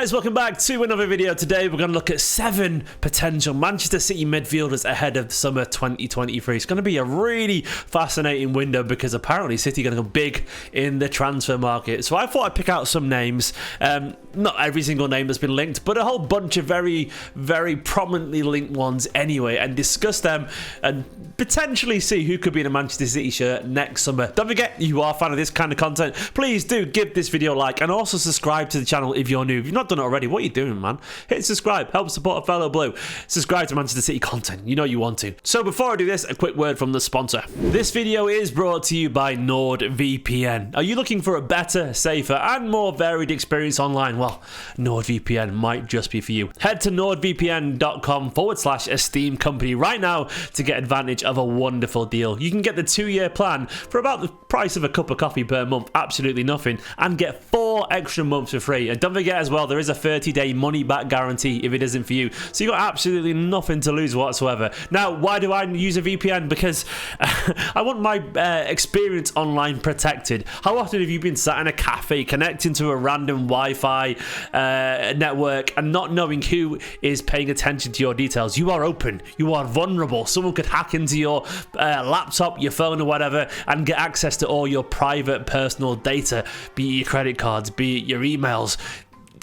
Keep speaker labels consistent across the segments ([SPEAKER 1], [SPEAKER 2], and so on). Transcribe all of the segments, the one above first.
[SPEAKER 1] guys, welcome back to another video. Today we're going to look at 7 potential Manchester City midfielders ahead of summer 2023. It's going to be a really fascinating window because apparently City are going to go big in the transfer market. So I thought I'd pick out some names, not every single name that's been linked, but a whole bunch of very prominently linked ones anyway, and discuss them and potentially see who could be in a Manchester City shirt next summer. Don't forget, you are a fan of this kind of content, please do give this video a like and also subscribe to the channel if you're new. If you've not done it already, what are you doing, man? Hit subscribe, help support a fellow blue. Subscribe to Manchester City content, you know you want to. So before I do this, a quick word from the sponsor. This video is brought to you by NordVPN. Are you looking for a better, safer and more varied experience online? Well, NordVPN might just be for you. Head to nordvpn.com/esteemed company right now to get advantage of a wonderful deal. You can get the 2-year plan for about the price of a cup of coffee per month, absolutely nothing, and get 4 extra months for free. And don't forget as well, there is a 30-day money-back guarantee if it isn't for you. So you've got absolutely nothing to lose whatsoever. Now, why do I use a VPN? Because I want my experience online protected. How often have you been sat in a cafe connecting to a random Wi-Fi network and not knowing who is paying attention to your details? You are open. You are vulnerable. Someone could hack into your laptop, your phone or whatever and get access to all your private personal data, be it your credit cards, be it your emails,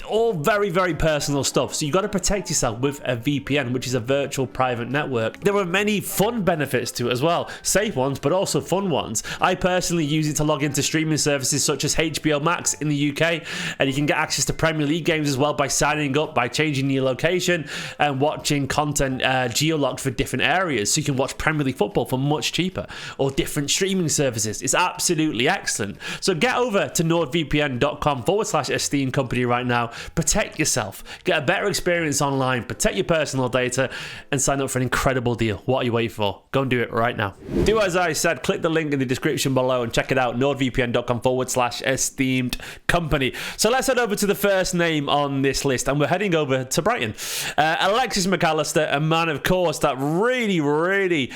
[SPEAKER 1] all very personal stuff. So you got to protect yourself with a VPN, which is a virtual private network. There are many fun benefits to it as well, safe ones but also fun ones. I personally use it to log into streaming services such as HBO Max in the UK, and you can get access to Premier League games as well by signing up, by changing your location and watching content geolocked for different areas, so you can watch Premier League football for much cheaper, or different streaming services. It's absolutely excellent. So get over to nordvpn.com/esteemed company right now. Protect yourself, get a better experience online, protect your personal data, and sign up for an incredible deal. What are you waiting for? Go and do it right now. Do as I said, click the link in the description below and check it out, nordvpn.com/esteemed company. So let's head over to the first name on this list, and we're heading over to Brighton. Alexis McAllister, a man, of course, that really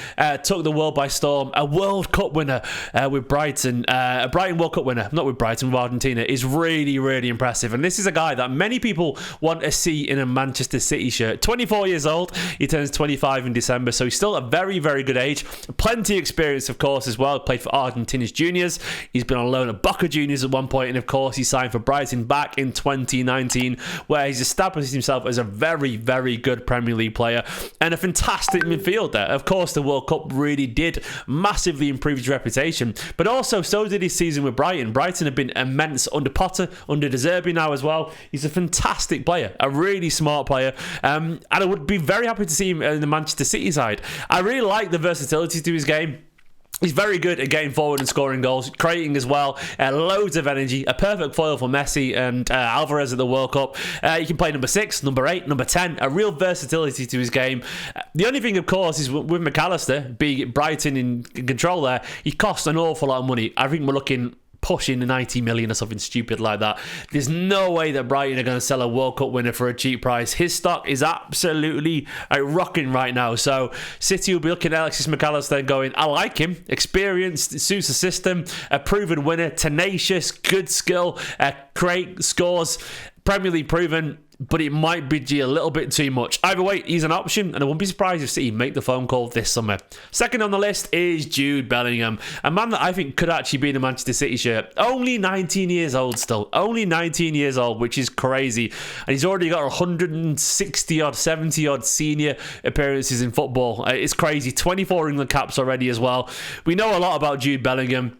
[SPEAKER 1] took the world by storm. A World Cup winner with Brighton, a Brighton World Cup winner, not with Brighton, with Argentina, is really impressive. And this is a guy that many people want to see in a Manchester City shirt. 24 years old, he turns 25 in December, so he's still a very good age. Plenty of experience, of course, as well. Played for Argentina's juniors. He's been on loan at Boca Juniors at one point, and of course he signed for Brighton back in 2019, where he's established himself as a very good Premier League player and a fantastic midfielder. Of course, the World Cup really did massively improve his reputation, but also so did his season with Brighton. Brighton have been immense under Potter, under De Zerbi now as well. He's a fantastic player, a really smart player, and I would be very happy to see him in the Manchester City side. I really like the versatility to his game. He's very good at getting forward and scoring goals, creating as well, loads of energy, a perfect foil for Messi and Alvarez at the World Cup. He can play number 6, number 8, number 10, a real versatility to his game. The only thing, of course, is with McAllister, being Brighton in control there, he costs an awful lot of money. I think we're looking pushing 90 million or something stupid like that. There's no way that Brighton are going to sell a World Cup winner for a cheap price. His stock is absolutely rocking right now. So City will be looking at Alexis McAllister going, I like him, experienced, suits the system, a proven winner, tenacious, good skill, great scores, Premier League proven, but it might be a little bit too much. Either way, he's an option, and I wouldn't be surprised if City make the phone call this summer. Second on the list is Jude Bellingham, a man that I think could actually be in a Manchester City shirt. Only 19 years old still. Only 19 years old, which is crazy. And he's already got 160-odd, 70-odd senior appearances in football. It's crazy. 24 England caps already as well. We know a lot about Jude Bellingham.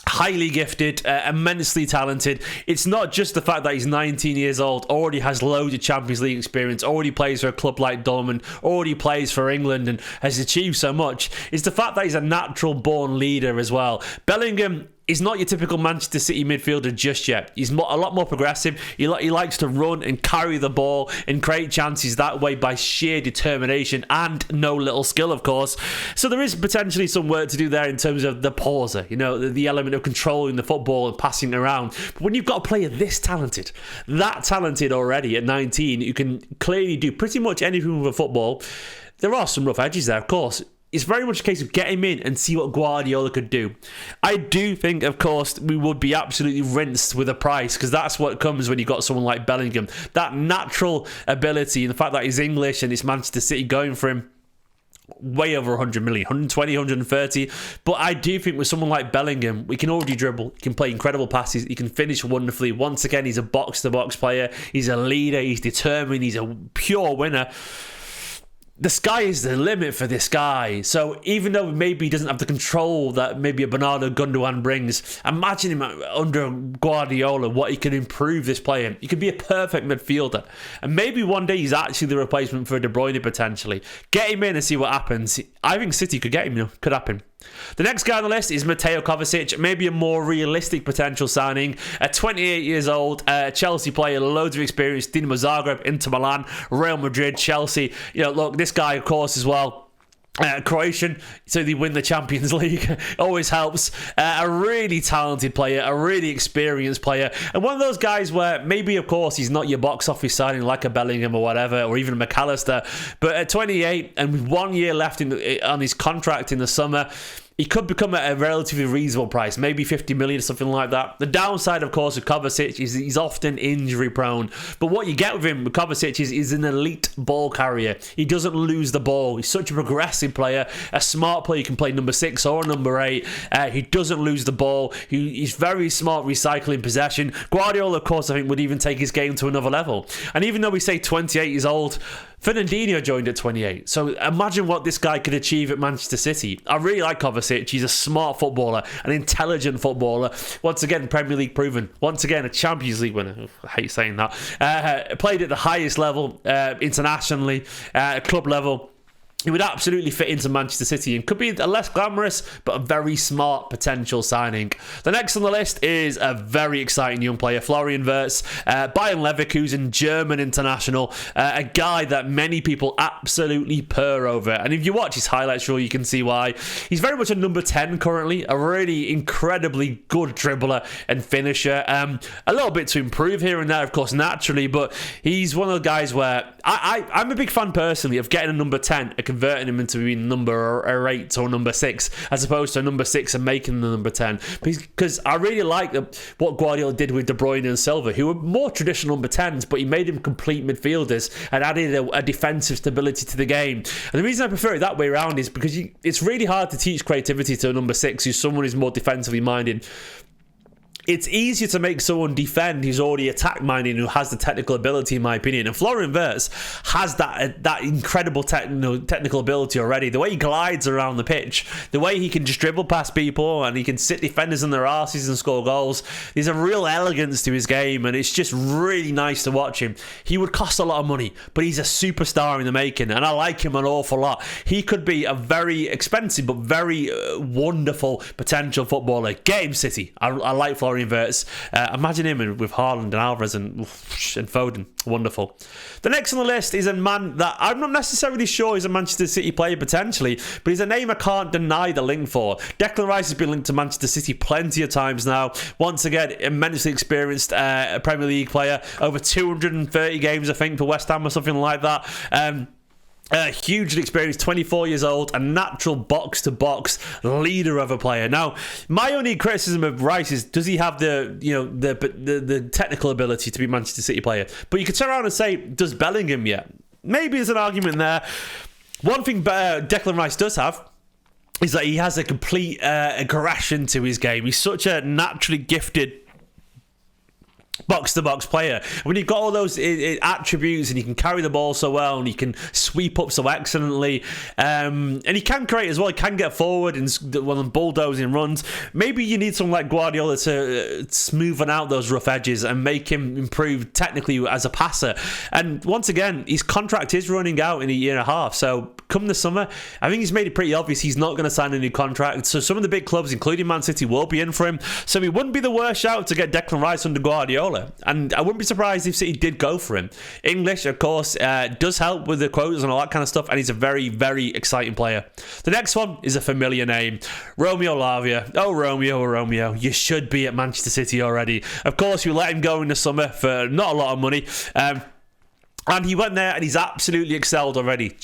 [SPEAKER 1] Highly gifted, immensely talented. It's not just the fact that he's 19 years old, already has loads of Champions League experience, already plays for a club like Dortmund, already plays for England and has achieved so much. It's the fact that he's a natural born leader as well. Bellingham is not your typical Manchester City midfielder just yet. He's a lot more progressive. He likes to run and carry the ball and create chances that way by sheer determination and no little skill, of course. So there is potentially some work to do there in terms of the pauser, you know, the element of controlling the football and passing it around. But when you've got a player this talented, that talented already at 19, you can clearly do pretty much anything with a football. There are some rough edges there, of course. it's very much a case of get him in and see what Guardiola could do. I do think, of course, we would be absolutely rinsed with a price, because that's what comes when you've got someone like Bellingham. That natural ability, and the fact that he's English and it's Manchester City going for him, way over 100 million, 120, 130. But I do think with someone like Bellingham, we can already dribble, he can play incredible passes, he can finish wonderfully. Once again, he's a box-to-box player, he's a leader, he's determined, he's a pure winner. The sky is the limit for this guy. So even though maybe he doesn't have the control that maybe a Bernardo Gundogan brings, imagine him under Guardiola, what he can improve this player. He could be a perfect midfielder. And maybe one day he's actually the replacement for De Bruyne potentially. Get him in and see what happens. I think City could get him, could happen. The next guy on the list is Mateo Kovacic, maybe a more realistic potential signing. 28 years old, Chelsea player, loads of experience, Dinamo Zagreb, Inter Milan, Real Madrid, Chelsea. Look, this guy, of course, as well, Croatian, so they win the Champions League. Always helps. A really talented player, a really experienced player, and one of those guys where maybe, of course, he's not your box office signing like a Bellingham or whatever, or even a McAllister, but at 28 and with 1 year left on his contract in the summer, he could become at a relatively reasonable price, maybe 50 million or something like that. The downside, of course, of Kovacic is he's often injury prone. But what you get with him, with Kovacic, is he's an elite ball carrier. He doesn't lose the ball. He's such a progressive player, a smart player. He can play number 6 or number 8. He doesn't lose the ball. He's very smart recycling possession. Guardiola, of course, I think would even take his game to another level. And even though we say 28 years old, Fernandinho joined at 28. So imagine what this guy could achieve at Manchester City. I really like Kovacic. He's a smart footballer, an intelligent footballer. Once again, Premier League proven. Once again, a Champions League winner. I hate saying that. Played at the highest level, internationally, club level. He would absolutely fit into Manchester City and could be a less glamorous but a very smart potential signing. The next on the list is a very exciting young player, Florian Wirtz, Bayern Leverkusen, German international, a guy that many people absolutely purr over. And if you watch his highlights reel, you can see why. He's very much a number 10 currently, a really incredibly good dribbler and finisher. A little bit to improve here and there, of course, naturally, but he's one of the guys where I'm a big fan personally of getting a number 10, converting him into being number 8 or number 6, as opposed to a number 6 and making the number 10. Because I really like what Guardiola did with De Bruyne and Silva, who were more traditional number 10s, but he made them complete midfielders and added a defensive stability to the game. And the reason I prefer it that way around is because it's really hard to teach creativity to a number 6 who's someone who's more defensively minded. It's easier to make someone defend who's already attack-minded, who has the technical ability, in my opinion. And Florian Wirtz has that incredible technical ability already. The way he glides around the pitch, the way he can just dribble past people and he can sit defenders in their arses and score goals. There's a real elegance to his game, and it's just really nice to watch him. He would cost a lot of money, but he's a superstar in the making, and I like him an awful lot. He could be a very expensive but very wonderful potential footballer. Get him, City. I like Florian Wirtz. Imagine him with Haaland and Alvarez and Foden. Wonderful. The next on the list is a man that I'm not necessarily sure is a Manchester City player potentially, but he's a name I can't deny the link for. Declan Rice has been linked to Manchester City plenty of times now. Once again, immensely experienced Premier League player. Over 230 games, I think, for West Ham or something like that. Hugely experienced, 24 years old, a natural box-to-box leader of a player. Now, my only criticism of Rice is, does he have the technical ability to be a Manchester City player? But you could turn around and say, does Bellingham yet? Maybe there's an argument there. One thing Declan Rice does have is that he has a complete aggression to his game. He's such a naturally gifted box-to-box player. When you've got all those attributes and you can carry the ball so well and you can sweep up so excellently, and he can create as well, he can get forward and bulldozing runs. Maybe you need someone like Guardiola to smoothen out those rough edges and make him improve technically as a passer. And once again, his contract is running out in a year and a half, so come the summer, I think he's made it pretty obvious he's not going to sign a new contract. So some of the big clubs, including Man City, will be in for him. So he wouldn't be the worst shout to get Declan Rice under Guardiola. And I wouldn't be surprised if City did go for him. English, of course, does help with the quotas and all that kind of stuff, and he's a very, very exciting player. The next one is a familiar name, Romeo Lavia. Oh, Romeo, you should be at Manchester City already. Of course, we let him go in the summer for not a lot of money. And he went there and he's absolutely excelled already.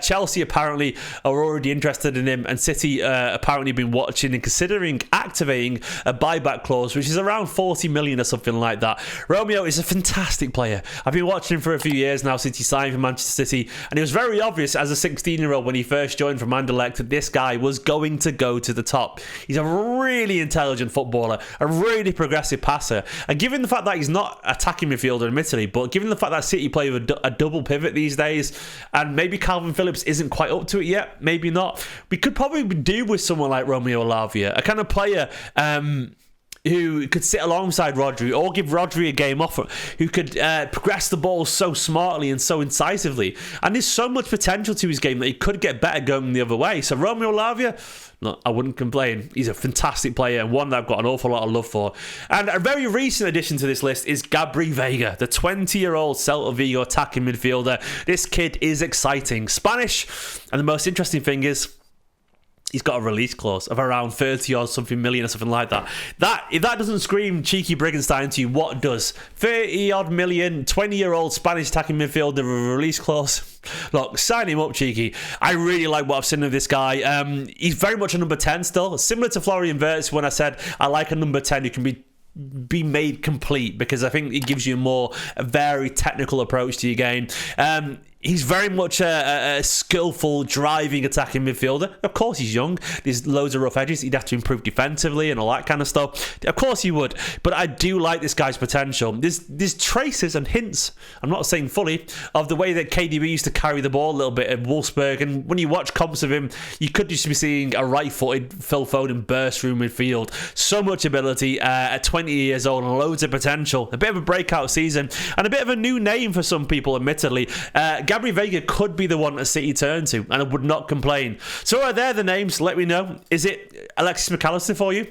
[SPEAKER 1] Chelsea apparently are already interested in him, and City apparently been watching and considering activating a buyback clause, which is around 40 million or something like that. Romeo is a fantastic player. I've been watching him for a few years now since he signed for Manchester City, and it was very obvious as a 16-year-old when he first joined from Anderlecht that this guy was going to go to the top. He's a really intelligent footballer, a really progressive passer, and given the fact that he's not attacking midfielder admittedly, but given the fact that City play with a double pivot these days, and maybe Calvin Phillips isn't quite up to it yet, maybe not, we could probably do with someone like Romeo Lavia, a kind of player who could sit alongside Rodri or give Rodri a game off, who could progress the ball so smartly and so incisively. And there's so much potential to his game that he could get better going the other way. So Romeo Lavia, no, I wouldn't complain. He's a fantastic player and one that I've got an awful lot of love for. And a very recent addition to this list is Gabriel Vega, the 20-year-old Celta Vigo attacking midfielder. This kid is exciting. Spanish, and the most interesting thing is, he's got a release clause of around 30 or something million or something like that. If that doesn't scream cheeky Briggenstein to you, what does? 30 odd million, 20-year-old Spanish attacking midfielder with a release clause. Look, sign him up, cheeky. I really like what I've seen of this guy. He's very much a number 10 still, similar to Florian Wirtz when I said I like a number 10 who can be made complete, because I think it gives you a very technical approach to your game. He's very much a skillful, driving, attacking midfielder. Of course, he's young. There's loads of rough edges. He'd have to improve defensively and all that kind of stuff. Of course he would. But I do like this guy's potential. There's traces and hints, I'm not saying fully, of the way that KDB used to carry the ball a little bit at Wolfsburg. And when you watch comps of him, you could just be seeing a right-footed Phil Foden burst through midfield. So much ability at 20 years old and loads of potential. A bit of a breakout season and a bit of a new name for some people, admittedly. Gabriel Vega could be the one that City turn to, and I would not complain. So are there the names? Let me know. Is it Alexis McAllister for you?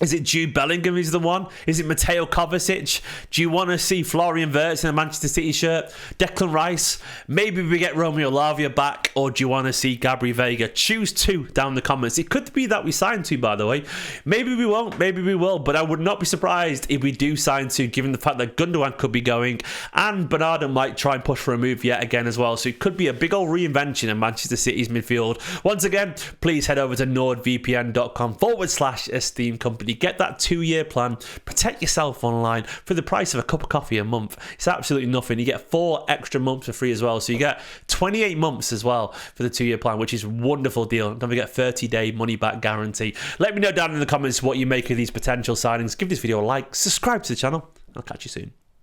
[SPEAKER 1] Is it Jude Bellingham is the one? Is it Mateo Kovacic? Do you want to see Florian Wirtz in a Manchester City shirt? Declan Rice? Maybe we get Romeo Lavia back, or do you want to see Gabriel Vega? Choose two down in the comments. It could be that we sign two, by the way. Maybe we won't, maybe we will, but I would not be surprised if we do sign two, given the fact that Gundogan could be going, and Bernardo might try and push for a move yet again as well. So it could be a big old reinvention of Manchester City's midfield. Once again, please head over to nordvpn.com/esteemed company. Get that 2-year plan. Protect yourself online for the price of a cup of coffee a month. It's absolutely nothing. You get 4 extra months for free as well. So you get 28 months as well for the 2-year plan, which is a wonderful deal. Don't forget 30-day money-back guarantee. Let me know down in the comments what you make of these potential signings. Give this video a like. Subscribe to the channel. I'll catch you soon.